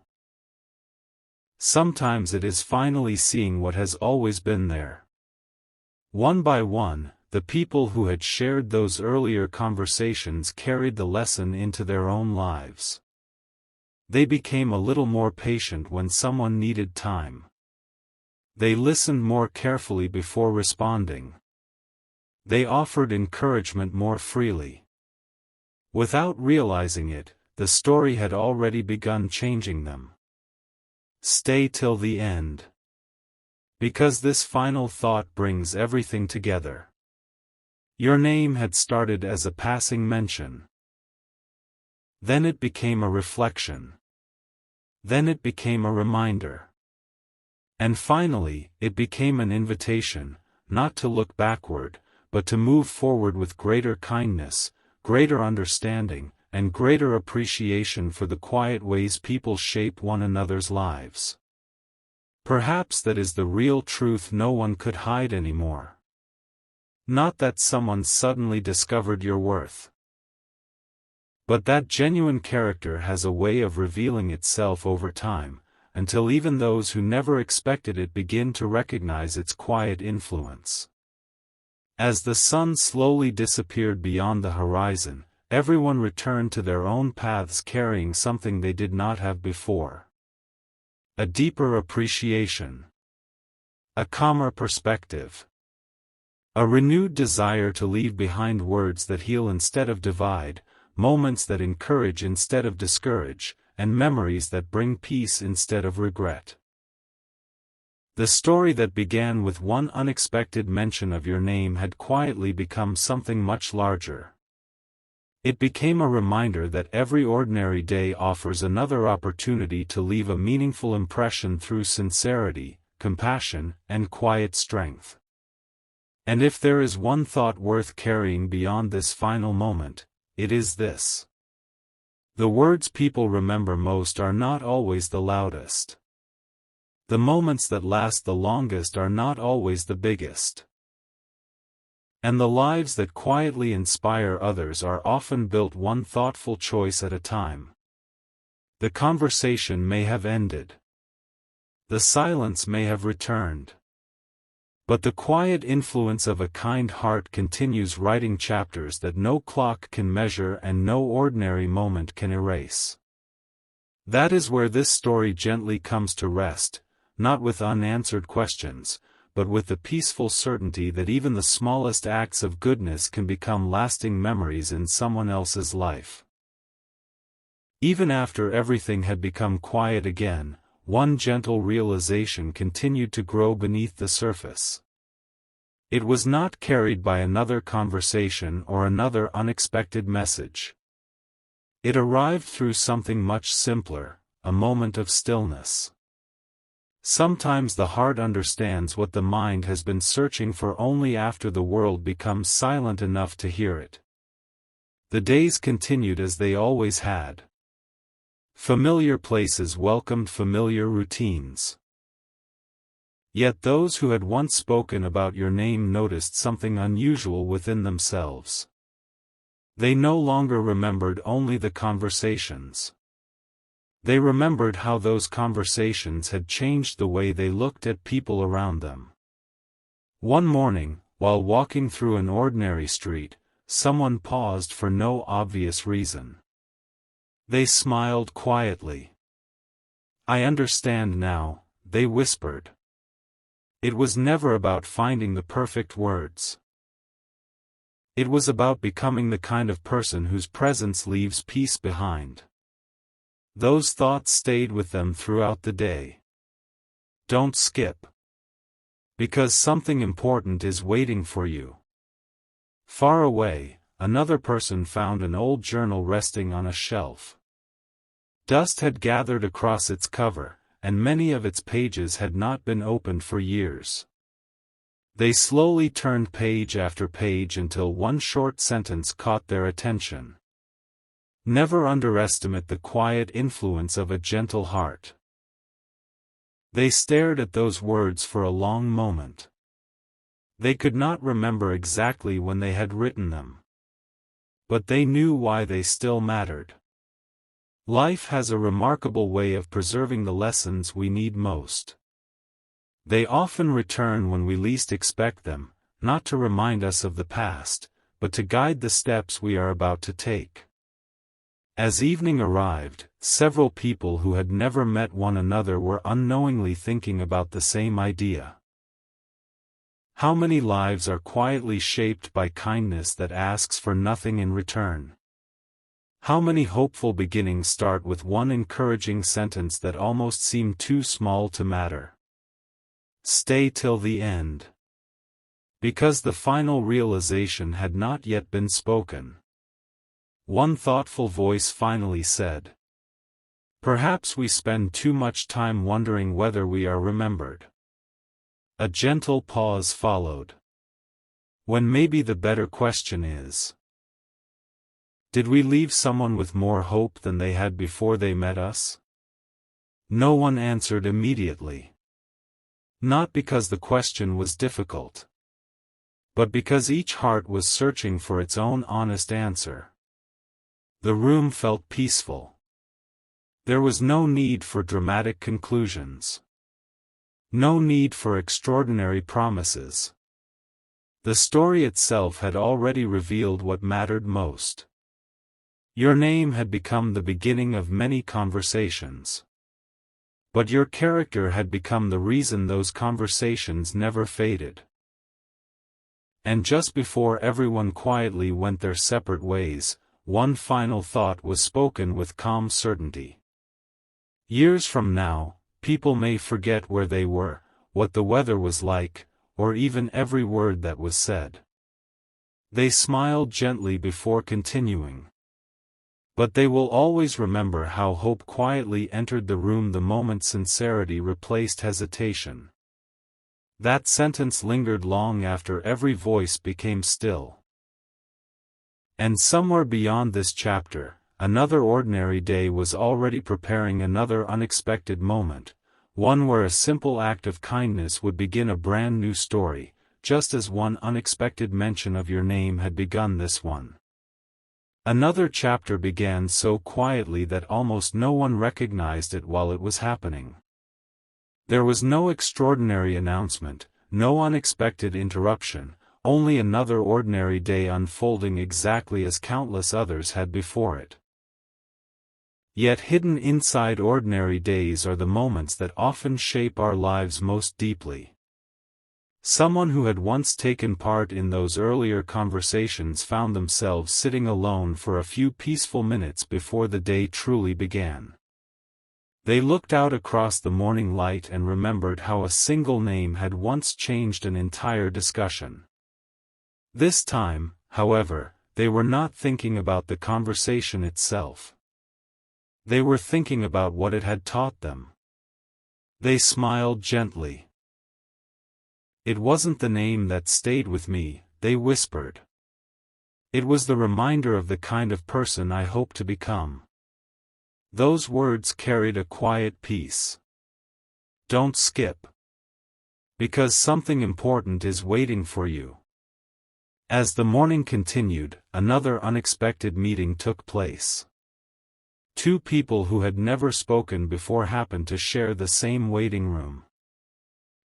Sometimes it is finally seeing what has always been there. One by one, the people who had shared those earlier conversations carried the lesson into their own lives. They became a little more patient when someone needed time. They listened more carefully before responding. They offered encouragement more freely. Without realizing it, the story had already begun changing them. Stay till the end. Because this final thought brings everything together. Your name had started as a passing mention. Then it became a reflection. Then it became a reminder. And finally, it became an invitation, not to look backward, but to move forward with greater kindness, greater understanding, and greater appreciation for the quiet ways people shape one another's lives. Perhaps that is the real truth no one could hide anymore. Not that someone suddenly discovered your worth. But that genuine character has a way of revealing itself over time, until even those who never expected it begin to recognize its quiet influence. As the sun slowly disappeared beyond the horizon, everyone returned to their own paths carrying something they did not have before. A deeper appreciation. A calmer perspective. A renewed desire to leave behind words that heal instead of divide, moments that encourage instead of discourage, and memories that bring peace instead of regret. The story that began with one unexpected mention of your name had quietly become something much larger. It became a reminder that every ordinary day offers another opportunity to leave a meaningful impression through sincerity, compassion, and quiet strength. And if there is one thought worth carrying beyond this final moment, it is this. The words people remember most are not always the loudest. The moments that last the longest are not always the biggest. And the lives that quietly inspire others are often built one thoughtful choice at a time. The conversation may have ended. The silence may have returned. But the quiet influence of a kind heart continues writing chapters that no clock can measure and no ordinary moment can erase. That is where this story gently comes to rest, not with unanswered questions, but with the peaceful certainty that even the smallest acts of goodness can become lasting memories in someone else's life. Even after everything had become quiet again, one gentle realization continued to grow beneath the surface. It was not carried by another conversation or another unexpected message. It arrived through something much simpler, a moment of stillness. Sometimes the heart understands what the mind has been searching for only after the world becomes silent enough to hear it. The days continued as they always had. Familiar places welcomed familiar routines. Yet those who had once spoken about your name noticed something unusual within themselves. They no longer remembered only the conversations. They remembered how those conversations had changed the way they looked at people around them. One morning, while walking through an ordinary street, someone paused for no obvious reason. They smiled quietly. "I understand now," they whispered. It was never about finding the perfect words. It was about becoming the kind of person whose presence leaves peace behind. Those thoughts stayed with them throughout the day. Don't skip. Because something important is waiting for you. Far away, another person found an old journal resting on a shelf. Dust had gathered across its cover, and many of its pages had not been opened for years. They slowly turned page after page until one short sentence caught their attention. "Never underestimate the quiet influence of a gentle heart." They stared at those words for a long moment. They could not remember exactly when they had written them. But they knew why they still mattered. Life has a remarkable way of preserving the lessons we need most. They often return when we least expect them, not to remind us of the past, but to guide the steps we are about to take. As evening arrived, several people who had never met one another were unknowingly thinking about the same idea. How many lives are quietly shaped by kindness that asks for nothing in return? How many hopeful beginnings start with one encouraging sentence that almost seemed too small to matter? Stay till the end. Because the final realization had not yet been spoken. One thoughtful voice finally said, "Perhaps we spend too much time wondering whether we are remembered." A gentle pause followed. When maybe the better question is, did we leave someone with more hope than they had before they met us? No one answered immediately. Not because the question was difficult, but because each heart was searching for its own honest answer. The room felt peaceful. There was no need for dramatic conclusions. No need for extraordinary promises. The story itself had already revealed what mattered most. Your name had become the beginning of many conversations. But your character had become the reason those conversations never faded. And just before everyone quietly went their separate ways, one final thought was spoken with calm certainty. Years from now, people may forget where they were, what the weather was like, or even every word that was said. They smiled gently before continuing. But they will always remember how hope quietly entered the room the moment sincerity replaced hesitation. That sentence lingered long after every voice became still. And somewhere beyond this chapter, another ordinary day was already preparing another unexpected moment, one where a simple act of kindness would begin a brand new story, just as one unexpected mention of your name had begun this one. Another chapter began so quietly that almost no one recognized it while it was happening. There was no extraordinary announcement, no unexpected interruption, only another ordinary day unfolding exactly as countless others had before it. Yet hidden inside ordinary days are the moments that often shape our lives most deeply. Someone who had once taken part in those earlier conversations found themselves sitting alone for a few peaceful minutes before the day truly began. They looked out across the morning light and remembered how a single name had once changed an entire discussion. This time, however, they were not thinking about the conversation itself. They were thinking about what it had taught them. They smiled gently. "It wasn't the name that stayed with me," they whispered. It was the reminder of the kind of person I hope to become. Those words carried a quiet peace. Don't skip. Because something important is waiting for you. As the morning continued, another unexpected meeting took place. Two people who had never spoken before happened to share the same waiting room.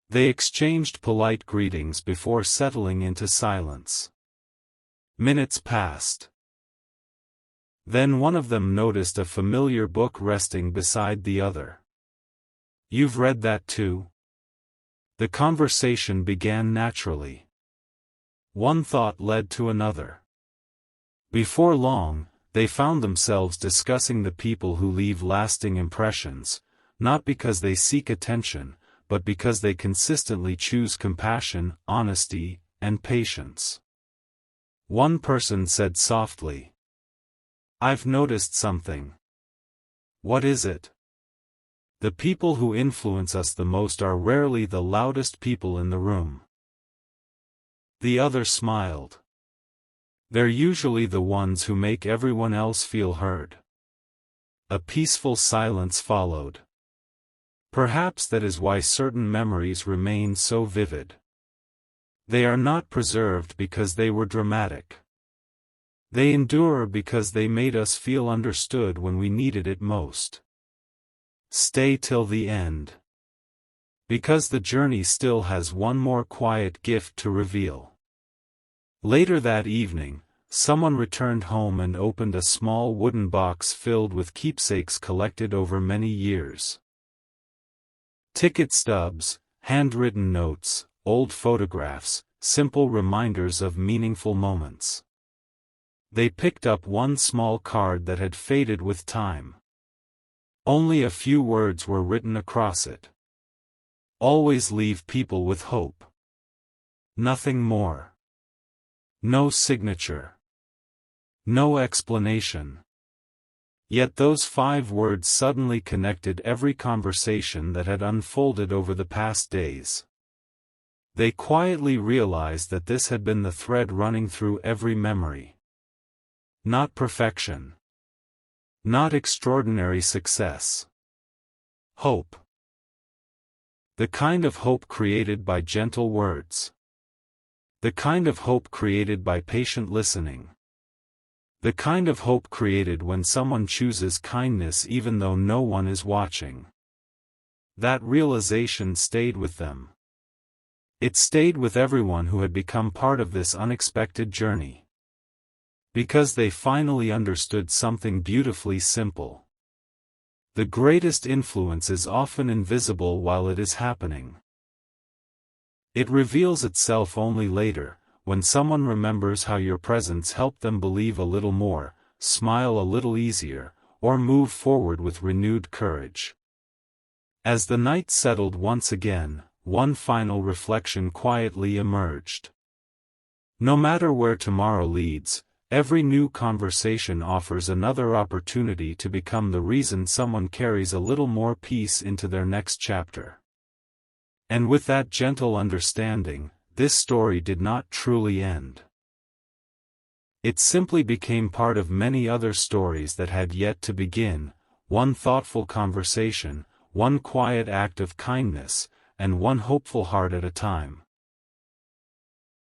They exchanged polite greetings before settling into silence. Minutes passed. Then one of them noticed a familiar book resting beside the other. "You've read that too?" The conversation began naturally. One thought led to another. Before long, they found themselves discussing the people who leave lasting impressions, not because they seek attention, but because they consistently choose compassion, honesty, and patience. One person said softly, "I've noticed something." "What is it?" "The people who influence us the most are rarely the loudest people in the room." The other smiled. "They're usually the ones who make everyone else feel heard." A peaceful silence followed. Perhaps that is why certain memories remain so vivid. They are not preserved because they were dramatic. They endure because they made us feel understood when we needed it most. Stay till the end. Because the journey still has one more quiet gift to reveal. Later that evening, someone returned home and opened a small wooden box filled with keepsakes collected over many years. Ticket stubs, handwritten notes, old photographs, simple reminders of meaningful moments. They picked up one small card that had faded with time. Only a few words were written across it. "Always leave people with hope." Nothing more. No signature. No explanation. Yet those 5 words suddenly connected every conversation that had unfolded over the past days. They quietly realized that this had been the thread running through every memory. Not perfection. Not extraordinary success. Hope. The kind of hope created by gentle words. The kind of hope created by patient listening. The kind of hope created when someone chooses kindness even though no one is watching. That realization stayed with them. It stayed with everyone who had become part of this unexpected journey. Because they finally understood something beautifully simple. The greatest influence is often invisible while it is happening. It reveals itself only later, when someone remembers how your presence helped them believe a little more, smile a little easier, or move forward with renewed courage. As the night settled once again, one final reflection quietly emerged. No matter where tomorrow leads, every new conversation offers another opportunity to become the reason someone carries a little more peace into their next chapter. And with that gentle understanding, this story did not truly end. It simply became part of many other stories that had yet to begin, one thoughtful conversation, one quiet act of kindness, and one hopeful heart at a time.